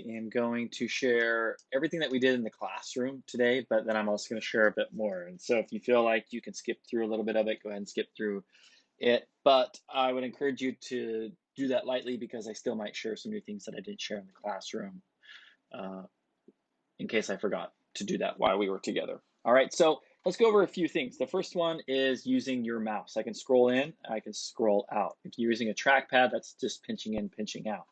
am going to share everything that we did in the classroom today, but then I'm also going to share a bit more. And so if you feel like you can skip through a little bit of it, go ahead and skip through it. But I would encourage you to do that lightly because I still might share some new things that I didn't share in the classroom uh, in case I forgot to do that while we were together. All right, so let's go over a few things. The first one is using your mouse. I can scroll in, I can scroll out. If you're using a trackpad, that's just pinching in, pinching out.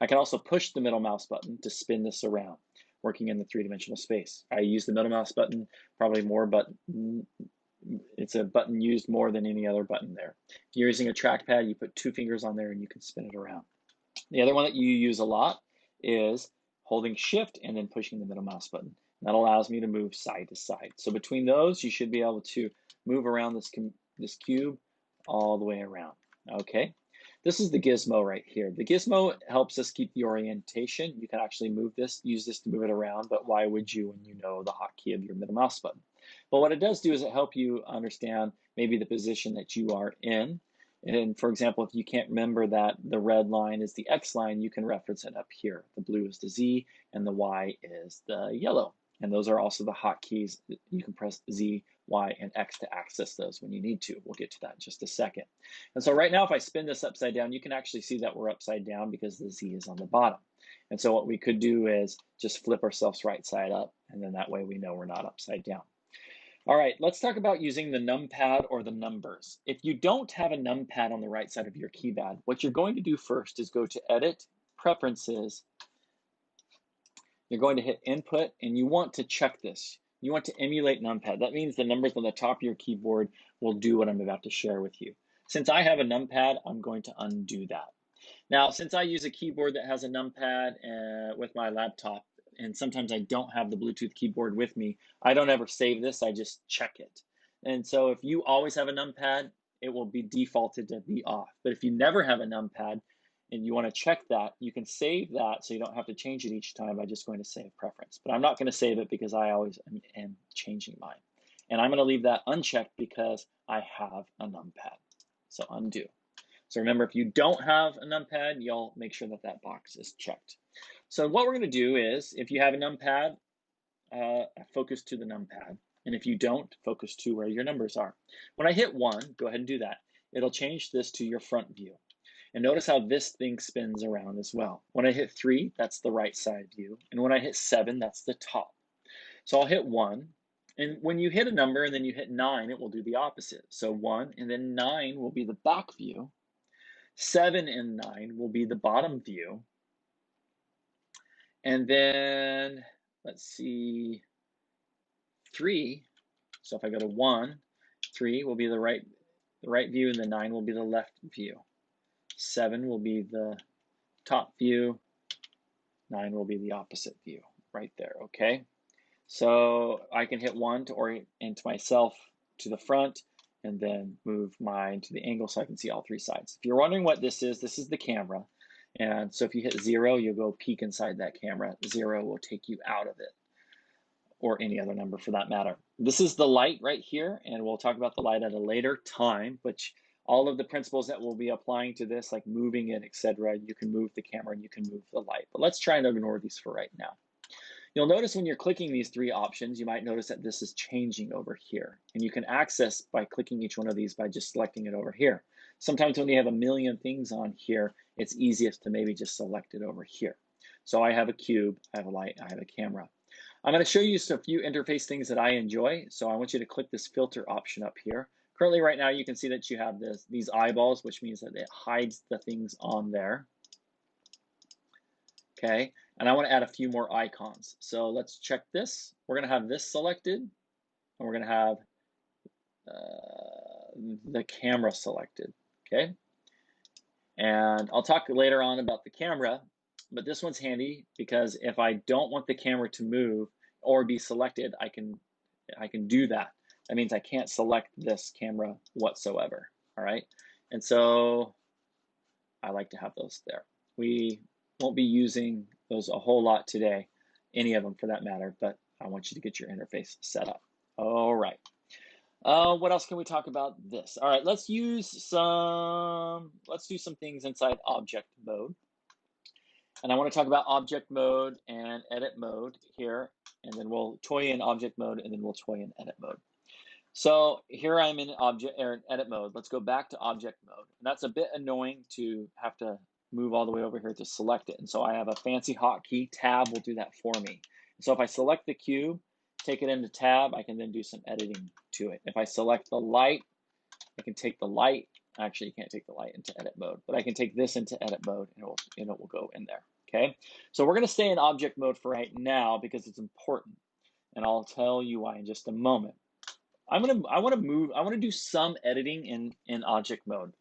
I can also push the middle mouse button to spin this around, working in the three-dimensional space. I use the middle mouse button probably more, but it's a button used more than any other button there. If you're using a trackpad, you put two fingers on there and you can spin it around. The other one that you use a lot is holding shift and then pushing the middle mouse button. And that allows me to move side to side. So between those, you should be able to move around this cube all the way around. Okay, this is the gizmo right here. The gizmo helps us keep the orientation. You can actually use this to move it around, but why would you when you know the hotkey of your middle mouse button? But what it does do is it help you understand maybe the position that you are in. And for example, if you can't remember that the red line is the X line, you can reference it up here. The blue is the Z and the Y is the yellow. And those are also the hotkeys. You can press Z, Y, and X to access those when you need to. We'll get to that in just a second. And so right now, if I spin this upside down, you can actually see that we're upside down because the Z is on the bottom. And so what we could do is just flip ourselves right side up, and then that way we know we're not upside down. All right, let's talk about using the numpad or the numbers. If you don't have a numpad on the right side of your keypad, what you're going to do first is go to Edit, Preferences. You're going to hit Input, and you want to check this. You want to emulate numpad. That means the numbers on the top of your keyboard will do what I'm about to share with you. Since I have a numpad, I'm going to undo that. Now, since I use a keyboard that has a numpad with my laptop, and sometimes I don't have the Bluetooth keyboard with me, I don't ever save this, I just check it. And so if you always have a numpad, it will be defaulted to be off. But if you never have a numpad and you want to check that, you can save that so you don't have to change it each time by just going to save preference. But I'm not going to save it because I always am changing mine. And I'm going to leave that unchecked because I have a numpad. So undo. So remember, if you don't have a numpad, you'll make sure that that box is checked. So what we're going to do is, if you have a numpad, focus to the numpad. And if you don't, focus to where your numbers are. When I hit 1, go ahead and do that. It'll change this to your front view. And notice how this thing spins around as well. When I hit 3, that's the right side view. And when I hit 7, that's the top. So I'll hit 1. And when you hit a number and then you hit 9, it will do the opposite. So 1 and then 9 will be the back view. 7 and 9 will be the bottom view. And then, let's see, 3. So if I go to 1, 3 will be the right view, and the 9 will be the left view. 7 will be the top view. 9 will be the opposite view, right there, okay? So I can hit 1 to orient myself to the front, and then move mine to the angle so I can see all 3 sides. If you're wondering what this is the camera. And so if you hit 0, you'll go peek inside that camera. 0 will take you out of it, or any other number for that matter. This is the light right here, and we'll talk about the light at a later time, but all of the principles that we'll be applying to this, like moving it, etc., you can move the camera and you can move the light. But let's try and ignore these for right now. You'll notice when you're clicking these 3 options, you might notice that this is changing over here. And you can access by clicking each one of these by just selecting it over here. Sometimes when you have a million things on here, it's easiest to maybe just select it over here. So I have a cube, I have a light, I have a camera. I'm going to show you a few interface things that I enjoy. So I want you to click this filter option up here. Currently right now you can see that you have these eyeballs, which means that it hides the things on there. Okay, and I want to add a few more icons. So let's check this. We're going to have this selected, and we're going to have the camera selected. Okay, and I'll talk later on about the camera, but this one's handy because if I don't want the camera to move or be selected, I can do that. That means I can't select this camera whatsoever. All right, and so I like to have those there. We won't be using those a whole lot today, any of them for that matter, but I want you to get your interface set up. All right. What else can we talk about this? All right, let's do some things inside object mode. And I want to talk about object mode and edit mode here, and then we'll toy in object mode, and then we'll toy in edit mode. So here I'm in object or edit mode. Let's go back to object mode. And that's a bit annoying to have to move all the way over here to select it. And so I have a fancy hotkey. Tab will do that for me. So if I select the cube, take it into tab, I can then do some editing to it. If I select the light, I can take the light. Actually, you can't take the light into edit mode, but I can take this into edit mode and it will go in there. Okay, so we're going to stay in object mode for right now because it's important, and I'll tell you why in just a moment. I want to do some editing in object mode.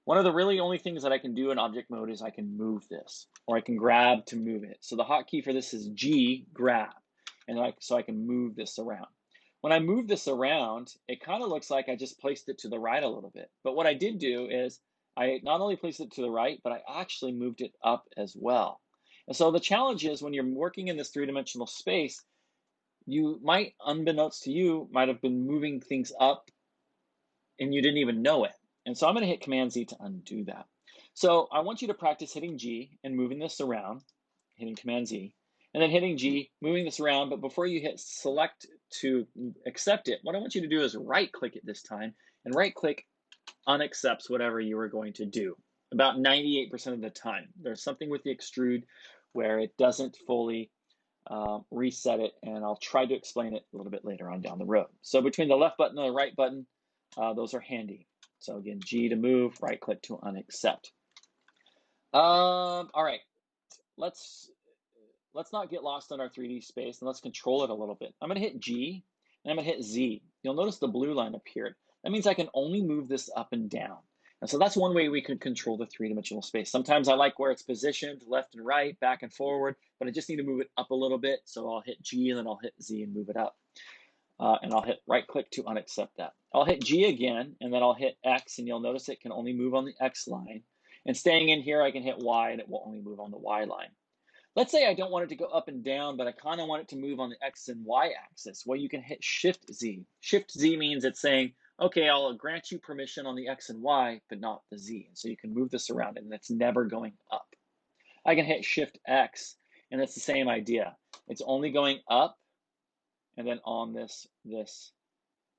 One of the really only things that I can do in object mode is I can move this, or I can grab to move it. So the hotkey for this is G, grab, and so I can move this around. When I move this around, it kind of looks like I just placed it to the right a little bit. But what I did do is I not only placed it to the right, but I actually moved it up as well. And so the challenge is when you're working in this three-dimensional space, you might, unbeknownst to you, might have been moving things up and you didn't even know it. And so I'm going to hit Command Z to undo that. So I want you to practice hitting G and moving this around, hitting Command Z, and then hitting G, moving this around. But before you hit select to accept it, what I want you to do is right click it this time, and right click unaccepts whatever you were going to do. About 98% of the time. There's something with the extrude where it doesn't fully reset it, and I'll try to explain it a little bit later on down the road. So between the left button and the right button, those are handy. So again, G to move, right click to unaccept. All right, let's not get lost in our 3D space, and let's control it a little bit. I'm going to hit G, and I'm going to hit Z. You'll notice the blue line appeared. That means I can only move this up and down. And so that's one way we could control the three-dimensional space. Sometimes I like where it's positioned, left and right, back and forward, but I just need to move it up a little bit. So I'll hit G, and then I'll hit Z and move it up. And I'll hit right click to unaccept that. I'll hit G again, and then I'll hit X, and you'll notice it can only move on the X line. And staying in here, I can hit Y, and it will only move on the Y line. Let's say I don't want it to go up and down, but I kind of want it to move on the X and Y axis. Well, you can hit Shift Z. Shift Z means it's saying, okay, I'll grant you permission on the X and Y, but not the Z. And so you can move this around, and it's never going up. I can hit Shift X, and it's the same idea. It's only going up and then on this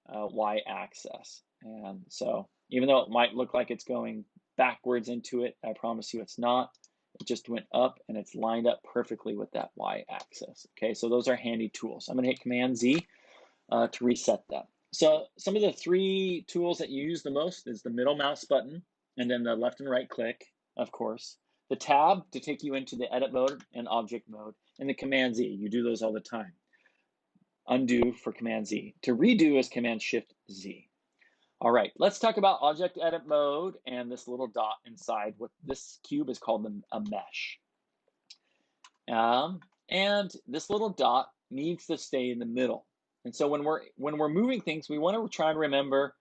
Y axis. And so even though it might look like it's going backwards into it, I promise you it's not. It just went up, and it's lined up perfectly with that Y axis. Okay, so those are handy tools. I'm going to hit Command Z to reset that. So some of the three tools that you use the most is the middle mouse button, and then the left and right click, of course. The tab to take you into the edit mode and object mode, and the Command Z. You do those all the time. Undo for Command Z. To redo is Command Shift Z. All right, let's talk about object edit mode and this little dot inside. What this cube is called a mesh. And this little dot needs to stay in the middle. And so when we're moving things, we want to try and remember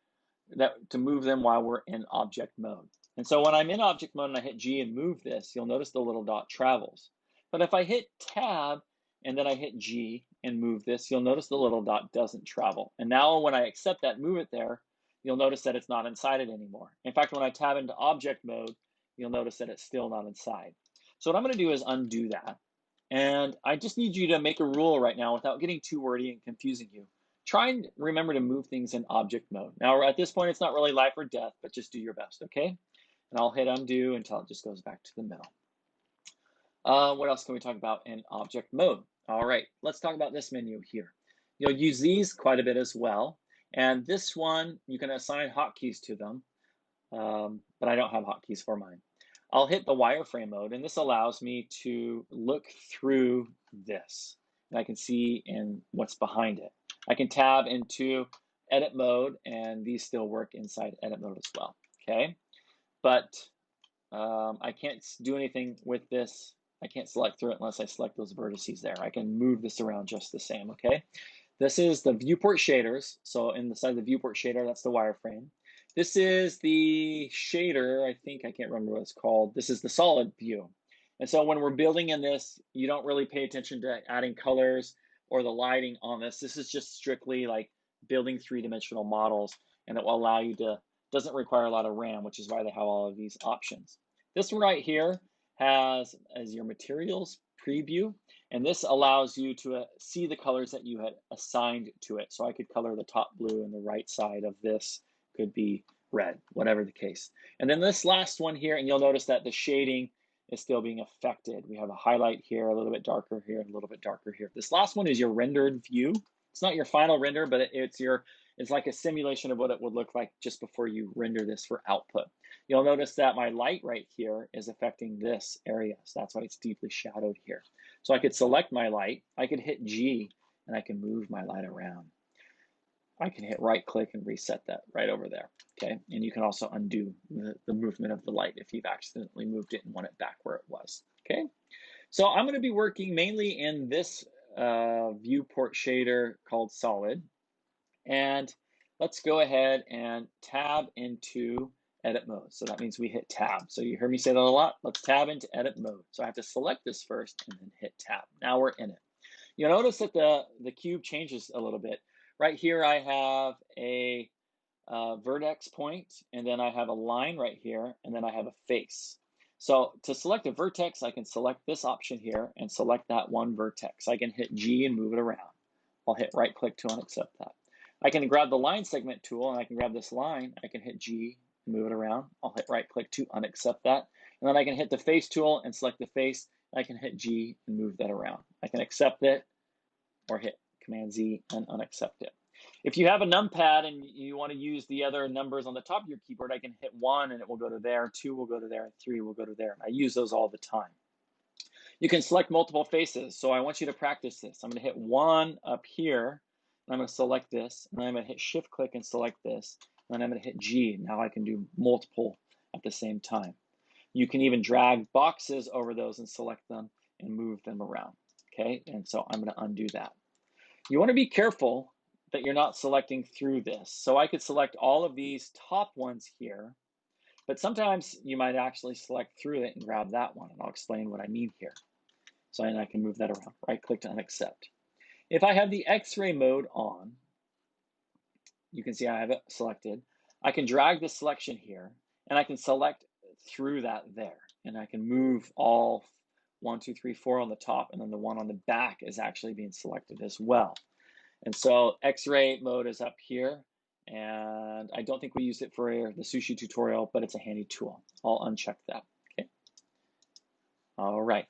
that to move them while we're in object mode. And so when I'm in object mode and I hit G and move this, you'll notice the little dot travels. But if I hit Tab and then I hit G and move this, you'll notice the little dot doesn't travel. And now when I accept that, move it there, you'll notice that it's not inside it anymore. In fact, when I tab into object mode, you'll notice that it's still not inside. So what I'm going to do is undo that. And I just need you to make a rule right now without getting too wordy and confusing you. Try and remember to move things in object mode. Now, at this point, it's not really life or death, but just do your best, okay? And I'll hit undo until it just goes back to the middle. What else can we talk about in object mode? All right, let's talk about this menu here. You'll use these quite a bit as well. And this one, you can assign hotkeys to them, but I don't have hotkeys for mine. I'll hit the wireframe mode, and this allows me to look through this, and I can see in what's behind it. I can tab into edit mode, and these still work inside edit mode as well, okay? But I can't do anything with this. I can't select through it unless I select those vertices there. I can move this around just the same, okay? This is the viewport shaders. So inside the viewport shader, that's the wireframe. This is the shader, I think, I can't remember what it's called. This is the solid view. And so when we're building in this, you don't really pay attention to adding colors or the lighting on this. This is just strictly like building three-dimensional models, and it will allow you to, doesn't require a lot of RAM, which is why they have all of these options. This one right here has as your materials preview, and this allows you to see the colors that you had assigned to it. So I could color the top blue and the right side of this could be red, whatever the case. And then this last one here, and you'll notice that the shading is still being affected. We have a highlight here, a little bit darker here, and a little bit darker here. This last one is your rendered view. It's not your final render, but it's like a simulation of what it would look like just before you render this for output. You'll notice that my light right here is affecting this area. So that's why it's deeply shadowed here. So I could select my light, I could hit G, and I can move my light around. I can hit right click and reset that right over there, okay? And you can also undo the movement of the light if you've accidentally moved it and want it back where it was, okay? So I'm gonna be working mainly in this viewport shader called Solid. And let's go ahead and tab into edit mode. So that means we hit tab. So you heard me say that a lot. Let's tab into edit mode. So I have to select this first and then hit tab. Now we're in it. You'll notice that the cube changes a little bit. Right here I have a vertex point, and then I have a line right here, and then I have a face. So to select a vertex, I can select this option here and select that one vertex. I can hit G and move it around. I'll hit right click to unaccept that. I can grab the line segment tool and I can grab this line. I can hit G and move it around. I'll hit right click to unaccept that. And then I can hit the face tool and select the face. I can hit G and move that around. I can accept it or hit Command Z and unaccept it. If you have a numpad and you want to use the other numbers on the top of your keyboard, I can hit 1 and it will go to there, 2 will go to there, 3 will go to there. I use those all the time. You can select multiple faces. So I want you to practice this. I'm going to hit 1 up here. And I'm going to select this. And then I'm going to hit shift click and select this. And then I'm going to hit G. Now I can do multiple at the same time. You can even drag boxes over those and select them and move them around. Okay, and so I'm going to undo that. You want to be careful that you're not selecting through this. So I could select all of these top ones here, but sometimes you might actually select through it and grab that one, and I'll explain what I mean here. So I can move that around, right click to unaccept. If I have the X-ray mode on, you can see I have it selected. I can drag the selection here, and I can select through that there, and I can move all 1, 2, 3, 4 on the top, and then the one on the back is actually being selected as well. And so X-ray mode is up here, and I don't think we used it for the sushi tutorial, but it's a handy tool. I'll uncheck that, okay? All right.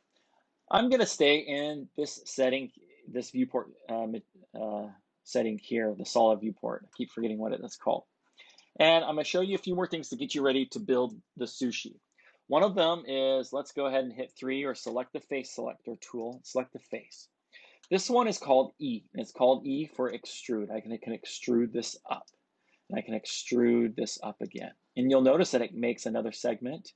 I'm gonna stay in this setting, this viewport setting here, the solid viewport. I keep forgetting what it's called. And I'm gonna show you a few more things to get you ready to build the sushi. One of them is, let's go ahead and hit 3 or select the face selector tool, select the face. This one is called E, and it's called E for extrude. I can extrude this up, and I can extrude this up again. And you'll notice that it makes another segment.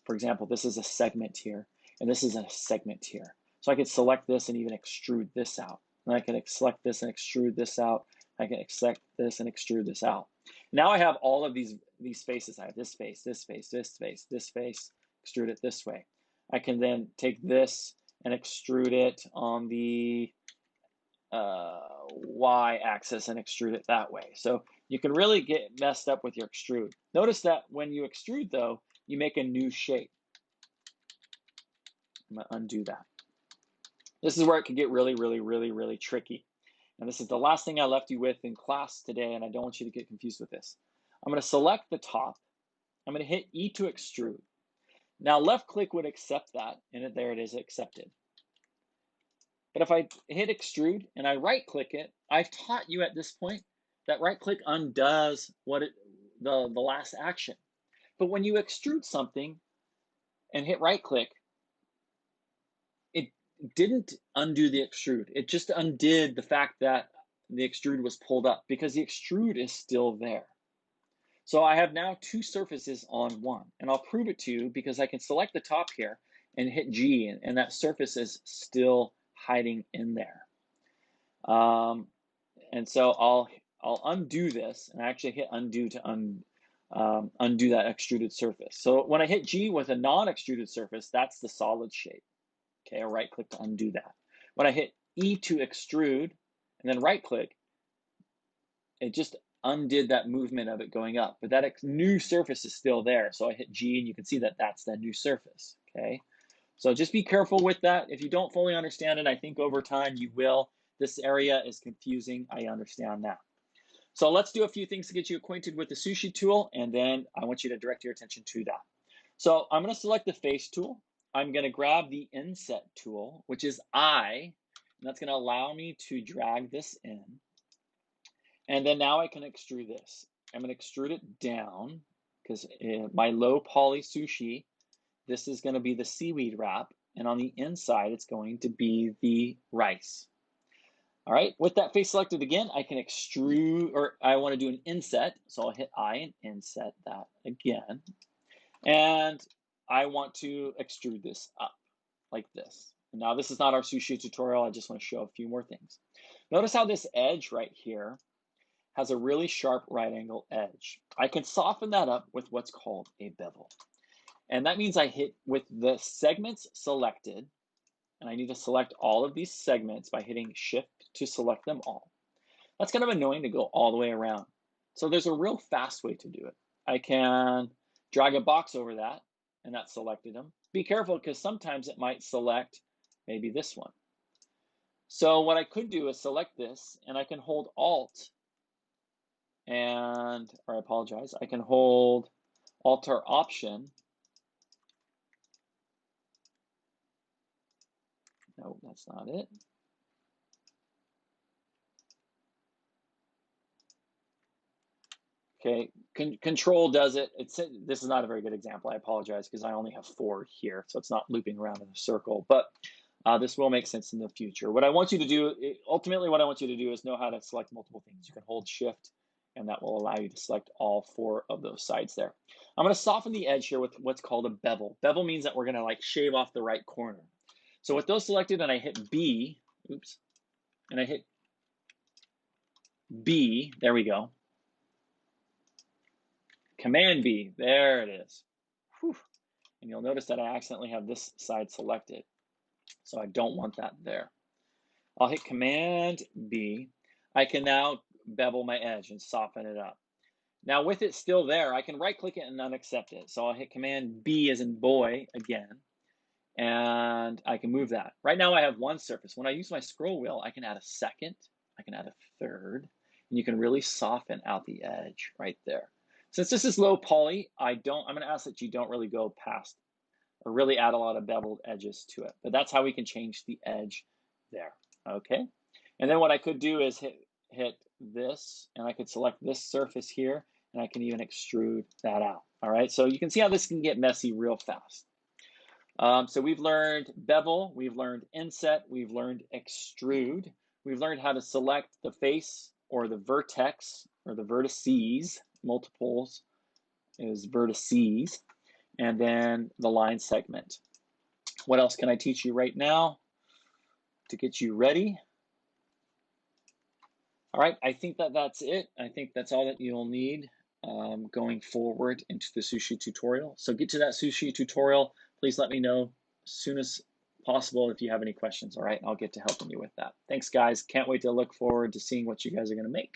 For example, this is a segment here, and this is a segment here. So I could select this and even extrude this out. And I can select this and extrude this out. I can select this and extrude this out. Now I have all of these faces. I have this face, this face, this face, this face, extrude it this way. I can then take this and extrude it on the y-axis and extrude it that way. So you can really get messed up with your extrude. Notice that when you extrude, though, you make a new shape. I'm going to undo that. This is where it can get really, really, really, really tricky. And this is the last thing I left you with in class today, and I don't want you to get confused with this. I'm going to select the top. I'm going to hit E to extrude. Now left click would accept that, and there it is, accepted. But if I hit extrude and I right click it, I've taught you at this point that right click undoes the last action. But when you extrude something and hit right click, it didn't undo the extrude. It just undid the fact that the extrude was pulled up because the extrude is still there. So I have now 2 surfaces on one, and I'll prove it to you because I can select the top here and hit G, and that surface is still hiding in there. And so I'll undo this, and I actually hit undo to undo that extruded surface. So when I hit G with a non-extruded surface, that's the solid shape. Okay, I'll right click to undo that. When I hit E to extrude and then right click, it just undid that movement of it going up, but that new surface is still there. So I hit G and you can see that that's that new surface, okay? So just be careful with that. If you don't fully understand it, I think over time you will. This area is confusing. I understand that. So let's do a few things to get you acquainted with the sushi tool, and then I want you to direct your attention to that. So I'm going to select the face tool. I'm going to grab the inset tool, which is I, and that's going to allow me to drag this in. And then now I can extrude this. I'm going to extrude it down because my low poly sushi, this is going to be the seaweed wrap, and on the inside, it's going to be the rice. All right, with that face selected again, I can extrude, or I want to do an inset, so I'll hit I and inset that again. And I want to extrude this up like this. Now, this is not our sushi tutorial. I just want to show a few more things. Notice how this edge right here has a really sharp right angle edge. I can soften that up with what's called a bevel. And that means I hit with the segments selected, and I need to select all of these segments by hitting Shift to select them all. That's kind of annoying to go all the way around. So there's a real fast way to do it. I can drag a box over that, and that selected them. Be careful because sometimes it might select maybe this one. So what I could do is select this, and I can hold Alt, or I apologize, I can hold Alt or Option. No, that's not it. Okay, Control does it. This is not a very good example. I apologize because I only have 4 here, so it's not looping around in a circle. But this will make sense in the future. What I want you to do, ultimately what I want you to do is know how to select multiple things. You can hold Shift, and that will allow you to select all 4 of those sides there. I'm going to soften the edge here with what's called a bevel. Bevel means that we're going to like shave off the right corner. So with those selected, and I hit B, oops, and I hit B, there we go. Command B, there it is. Whew. And you'll notice that I accidentally have this side selected. So I don't want that there. I'll hit Command B. I can now bevel my edge and soften it up. Now with it still there, I can right click it and unaccept it. So I'll hit Command B as in boy again, and I can move that. Right now I have one surface. When I use my scroll wheel, I can add a second, I can add a third, and you can really soften out the edge right there. Since this is low poly, I'm going to ask that you don't really go past or really add a lot of beveled edges to it. But that's how we can change the edge there, okay? And then what I could do is hit this, and I could select this surface here, and I can even extrude that out, all right? So you can see how this can get messy real fast. So we've learned bevel, we've learned inset, we've learned extrude, we've learned how to select the face or the vertex or the vertices, multiples is vertices, and then the line segment. What else can I teach you right now to get you ready? All right, I think that's it. I think that's all that you'll need going forward into the sushi tutorial. So get to that sushi tutorial. Please let me know as soon as possible if you have any questions, all right? I'll get to helping you with that. Thanks, guys. Can't wait to look forward to seeing what you guys are going to make.